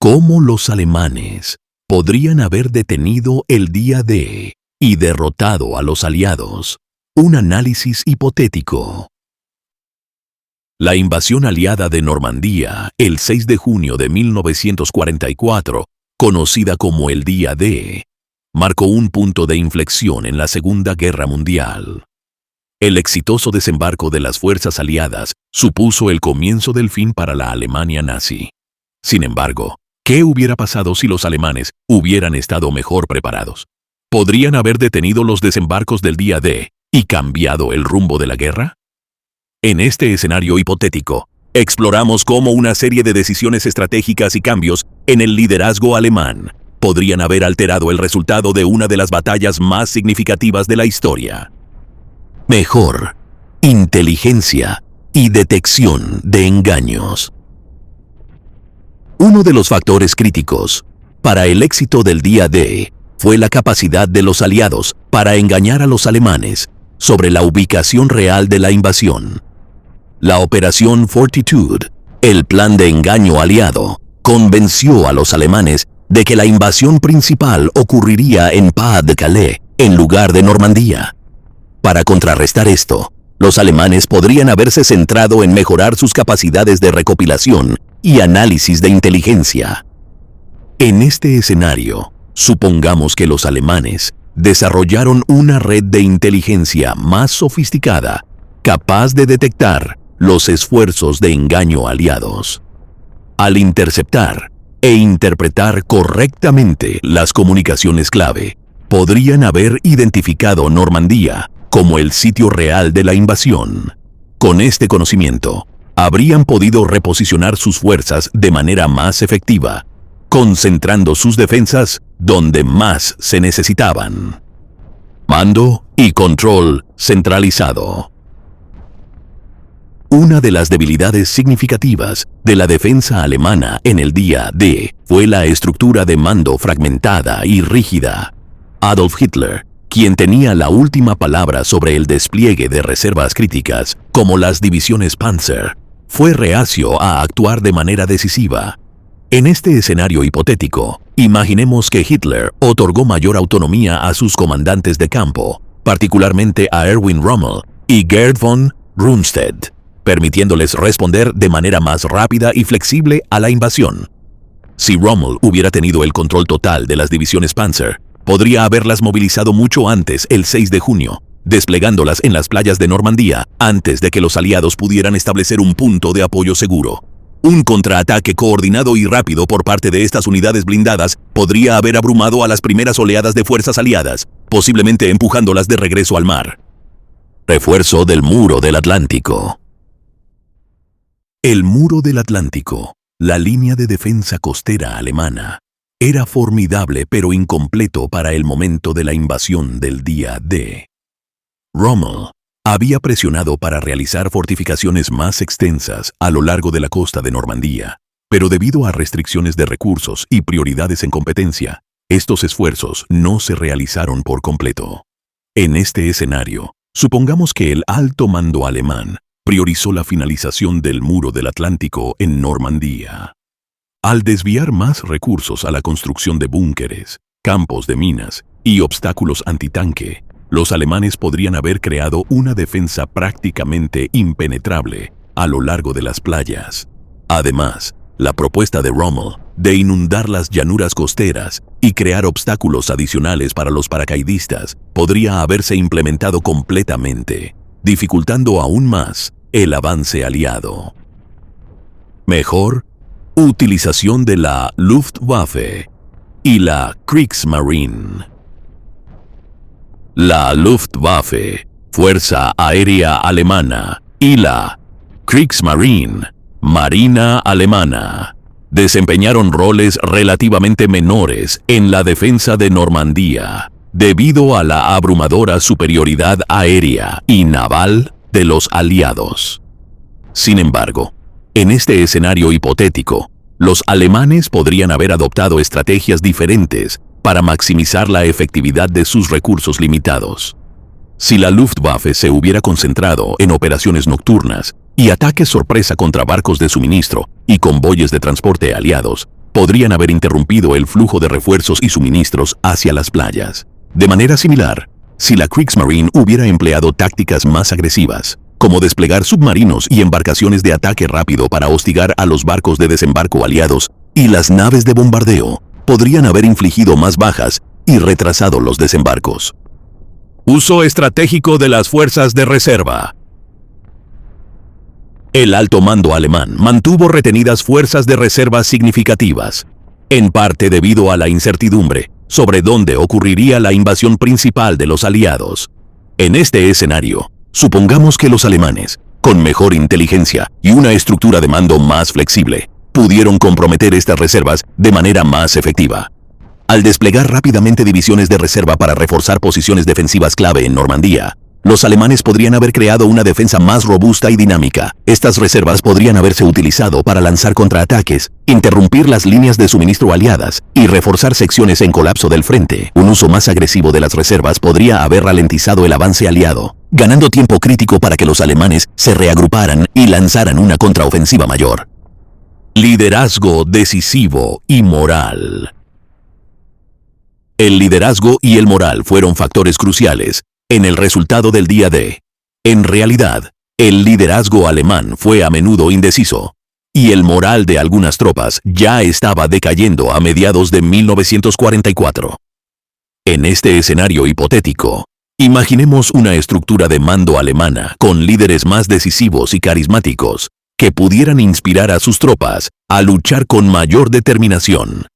¿Cómo los alemanes podrían haber detenido el día D y derrotado a los aliados? Un análisis hipotético. La invasión aliada de Normandía, el 6 de junio de 1944, conocida como el Día D, marcó un punto de inflexión en la Segunda Guerra Mundial. El exitoso desembarco de las fuerzas aliadas supuso el comienzo del fin para la Alemania nazi. Sin embargo, ¿qué hubiera pasado si los alemanes hubieran estado mejor preparados? ¿Podrían haber detenido los desembarcos del Día D y cambiado el rumbo de la guerra? En este escenario hipotético, exploramos cómo una serie de decisiones estratégicas y cambios en el liderazgo alemán podrían haber alterado el resultado de una de las batallas más significativas de la historia. Mejor inteligencia y detección de engaños. Uno de los factores críticos para el éxito del Día D fue la capacidad de los aliados para engañar a los alemanes sobre la ubicación real de la invasión. La Operación Fortitude, el plan de engaño aliado, convenció a los alemanes de que la invasión principal ocurriría en Pas-de-Calais en lugar de Normandía. Para contrarrestar esto, los alemanes podrían haberse centrado en mejorar sus capacidades de recopilación y análisis de inteligencia. En este escenario, supongamos que los alemanes desarrollaron una red de inteligencia más sofisticada, capaz de detectar los esfuerzos de engaño aliados. Al interceptar e interpretar correctamente las comunicaciones clave, podrían haber identificado Normandía como el sitio real de la invasión. Con este conocimiento, habrían podido reposicionar sus fuerzas de manera más efectiva, concentrando sus defensas donde más se necesitaban. Mando y control centralizado. Una de las debilidades significativas de la defensa alemana en el Día D fue la estructura de mando fragmentada y rígida. Adolf Hitler, quien tenía la última palabra sobre el despliegue de reservas críticas, como las divisiones Panzer, fue reacio a actuar de manera decisiva. En este escenario hipotético, imaginemos que Hitler otorgó mayor autonomía a sus comandantes de campo, particularmente a Erwin Rommel y Gerd von Rundstedt, permitiéndoles responder de manera más rápida y flexible a la invasión. Si Rommel hubiera tenido el control total de las divisiones Panzer, podría haberlas movilizado mucho antes, el 6 de junio, desplegándolas en las playas de Normandía antes de que los aliados pudieran establecer un punto de apoyo seguro. Un contraataque coordinado y rápido por parte de estas unidades blindadas podría haber abrumado a las primeras oleadas de fuerzas aliadas, posiblemente empujándolas de regreso al mar. Refuerzo del Muro del Atlántico. El Muro del Atlántico, la línea de defensa costera alemana, era formidable pero incompleto para el momento de la invasión del Día D. Rommel había presionado para realizar fortificaciones más extensas a lo largo de la costa de Normandía, pero debido a restricciones de recursos y prioridades en competencia, estos esfuerzos no se realizaron por completo. En este escenario, supongamos que el alto mando alemán priorizó la finalización del Muro del Atlántico en Normandía. Al desviar más recursos a la construcción de búnkeres, campos de minas y obstáculos antitanque, los alemanes podrían haber creado una defensa prácticamente impenetrable a lo largo de las playas. Además, la propuesta de Rommel de inundar las llanuras costeras y crear obstáculos adicionales para los paracaidistas podría haberse implementado completamente, dificultando aún más el avance aliado. Mejor utilización de la Luftwaffe y la Kriegsmarine. La Luftwaffe, Fuerza Aérea Alemana, y la Kriegsmarine, Marina Alemana, desempeñaron roles relativamente menores en la defensa de Normandía, debido a la abrumadora superioridad aérea y naval de los aliados. Sin embargo, en este escenario hipotético, los alemanes podrían haber adoptado estrategias diferentes para maximizar la efectividad de sus recursos limitados. Si la Luftwaffe se hubiera concentrado en operaciones nocturnas y ataques sorpresa contra barcos de suministro y convoyes de transporte aliados, podrían haber interrumpido el flujo de refuerzos y suministros hacia las playas. De manera similar, si la Kriegsmarine hubiera empleado tácticas más agresivas, como desplegar submarinos y embarcaciones de ataque rápido para hostigar a los barcos de desembarco aliados y las naves de bombardeo, podrían haber infligido más bajas y retrasado los desembarcos. Uso estratégico de las fuerzas de reserva. El alto mando alemán mantuvo retenidas fuerzas de reserva significativas, en parte debido a la incertidumbre sobre dónde ocurriría la invasión principal de los aliados. En este escenario, supongamos que los alemanes, con mejor inteligencia y una estructura de mando más flexible, pudieron comprometer estas reservas de manera más efectiva. Al desplegar rápidamente divisiones de reserva para reforzar posiciones defensivas clave en Normandía, los alemanes podrían haber creado una defensa más robusta y dinámica. Estas reservas podrían haberse utilizado para lanzar contraataques, interrumpir las líneas de suministro aliadas y reforzar secciones en colapso del frente. Un uso más agresivo de las reservas podría haber ralentizado el avance aliado, ganando tiempo crítico para que los alemanes se reagruparan y lanzaran una contraofensiva mayor. Liderazgo decisivo y moral. El liderazgo y el moral fueron factores cruciales en el resultado del día D. En realidad, el liderazgo alemán fue a menudo indeciso, y el moral de algunas tropas ya estaba decayendo a mediados de 1944. En este escenario hipotético, imaginemos una estructura de mando alemana con líderes más decisivos y carismáticos que pudieran inspirar a sus tropas a luchar con mayor determinación.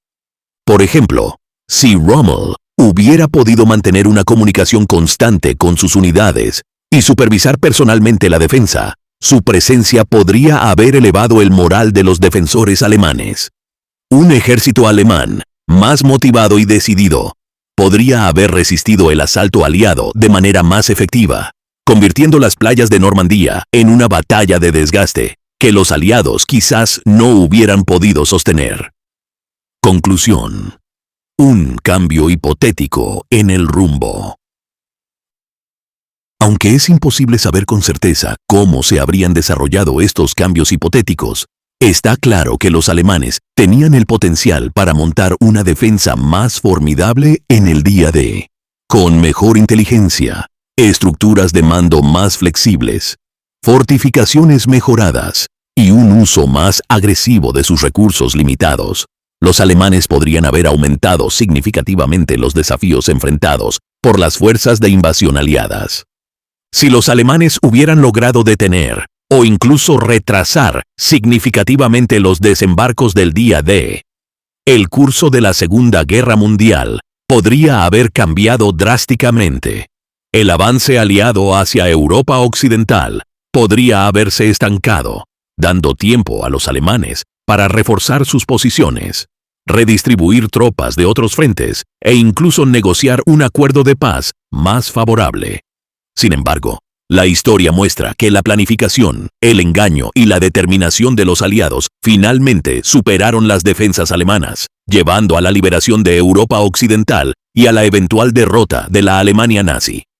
Por ejemplo, si Rommel hubiera podido mantener una comunicación constante con sus unidades y supervisar personalmente la defensa, su presencia podría haber elevado el moral de los defensores alemanes. Un ejército alemán, más motivado y decidido, podría haber resistido el asalto aliado de manera más efectiva, convirtiendo las playas de Normandía en una batalla de desgaste que los aliados quizás no hubieran podido sostener. Conclusión. Un cambio hipotético en el rumbo. Aunque es imposible saber con certeza cómo se habrían desarrollado estos cambios hipotéticos, está claro que los alemanes tenían el potencial para montar una defensa más formidable en el día D, con mejor inteligencia, estructuras de mando más flexibles, fortificaciones mejoradas y un uso más agresivo de sus recursos limitados. Los alemanes podrían haber aumentado significativamente los desafíos enfrentados por las fuerzas de invasión aliadas. Si los alemanes hubieran logrado detener o incluso retrasar significativamente los desembarcos del día D, el curso de la Segunda Guerra Mundial podría haber cambiado drásticamente. El avance aliado hacia Europa Occidental podría haberse estancado, dando tiempo a los alemanes para reforzar sus posiciones, redistribuir tropas de otros frentes e incluso negociar un acuerdo de paz más favorable. Sin embargo, la historia muestra que la planificación, el engaño y la determinación de los aliados finalmente superaron las defensas alemanas, llevando a la liberación de Europa Occidental y a la eventual derrota de la Alemania nazi.